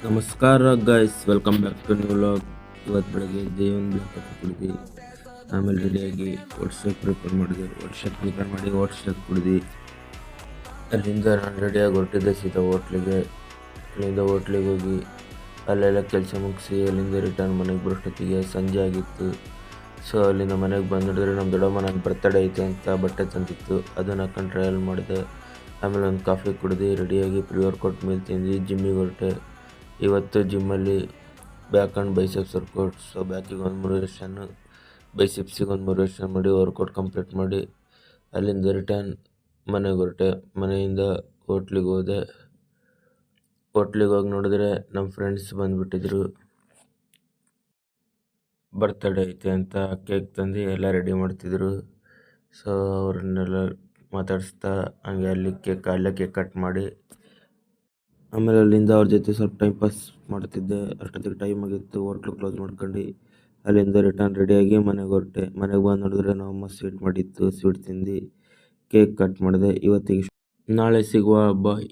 ನಮಸ್ಕಾರ guys, welcome back to new vlog. ಇವತ್ತು ಬೆಳಗ್ಗೆ ದೇವನ್ ಬ್ಲಾಕ್ ಕುಡಿದು ಆಮೇಲೆ ರೆಡಿಯಾಗಿ ವಾಟ್ಸಪ್ ಪ್ರಿಪೇರ್ ಮಾಡಿದೆ. ವಾಟ್ಸಪ್ ಪ್ರಿಪೇರ್ ಮಾಡಿ ವಾಟ್ಸಪ್ ಕುಡಿದು ಅಲ್ಲಿಂದ ನಾನು ರೆಡಿಯಾಗಿ ಹೊರಟಿದ್ದೆ ಸೀದಾ ಹೋಟ್ಲಿಗೆ. ಅಲ್ಲಿಂದ ಹೋಟ್ಲಿಗೆ ಹೋಗಿ ಅಲ್ಲೆಲ್ಲ ಕೆಲಸ ಮುಗಿಸಿ ಅಲ್ಲಿಂದ ರಿಟರ್ನ್ ಮನೆಗೆ ಬರೋಷ್ಟೊತ್ತಿಗೆ ಸಂಜೆ ಆಗಿತ್ತು. ಸೊ ಅಲ್ಲಿಂದ ಮನೆಗೆ ಬಂದಿಡಿದ್ರೆ ನಮ್ಮ ದೊಡ್ಡಮ್ಮ ನನ್ನ ಬರ್ತಡೇ ಐತೆ ಅಂತ ಬಟ್ಟೆ ತಂದಿತ್ತು, ಅದನ್ನು ಹಾಕೊಂಡು ಟ್ರಯಲ್ ಮಾಡಿದೆ. ಆಮೇಲೆ ಒಂದು ಕಾಫಿ ಕುಡಿದು ರೆಡಿಯಾಗಿ ಪ್ರಿ-ವರ್ಕೌಟ್ ಮೀಲ್ ತಿಂದು ಜಿಮ್ಮಿಗೆ ಹೊರಟೆ. ಇವತ್ತು ಜಿಮ್ಮಲ್ಲಿ back and biceps workout. So ಬ್ಯಾಕಿಗೆ ಒಂದು 3 ವೆರ್ಷನ್ನು, ಬೈಸೆಪ್ಸಿಗೆ ಒಂದು 3 ವೆರ್ಷನ್ ಮಾಡಿ ವರ್ಕೌಟ್ ಕಂಪ್ಲೀಟ್ ಮಾಡಿ ಅಲ್ಲಿಂದ ರಿಟರ್ನ್ ಮನೆಗೆ ಹೊರಟೆ. ಮನೆಯಿಂದ ಹೋಟ್ಲಿಗೆ ಹೋದೆ. ಹೋಟ್ಲಿಗೆ ಹೋಗಿ ನೋಡಿದ್ರೆ ನಮ್ಮ ಫ್ರೆಂಡ್ಸ್ ಬಂದುಬಿಟ್ಟಿದ್ರು. ಬರ್ತಡೇ ಐತೆ ಅಂತ ಕೇಕ್ ತಂದು ಎಲ್ಲ ರೆಡಿ ಮಾಡ್ತಿದ್ರು. ಸೊ ಅವ್ರನ್ನೆಲ್ಲ ಮಾತಾಡಿಸ್ತಾ ಹಂಗೆ ಅಲ್ಲೇ ಕೇಕ್ ಕಟ್ ಮಾಡಿ ಆಮೇಲೆ ಅಲ್ಲಿಂದ ಅವ್ರ ಜೊತೆ ಸ್ವಲ್ಪ ಟೈಮ್ ಪಾಸ್ ಮಾಡ್ತಿದ್ದೆ. ಅಷ್ಟೊತ್ತಿಗೆ ಟೈಮ್ ಆಗಿತ್ತು. ಹೋಟ್ಲು ಕ್ಲೋಸ್ ಮಾಡ್ಕೊಂಡು ಅಲ್ಲಿಂದ ರಿಟರ್ನ್ ರೆಡಿಯಾಗಿ ಮನೆಗೆ ಹೊರಟೆ. ಮನೆಗೆ ಬಂದು ನೋಡಿದ್ರೆ ನಮ್ಮಮ್ಮ ಸ್ವೀಟ್ ಮಾಡಿತ್ತು. ಸ್ವೀಟ್ ತಿಂದು ಕೇಕ್ ಕಟ್ ಮಾಡಿದೆ. ಇವತ್ತಿಗೆ ನಾಳೆ ಸಿಗುವ ಬಾಯ್.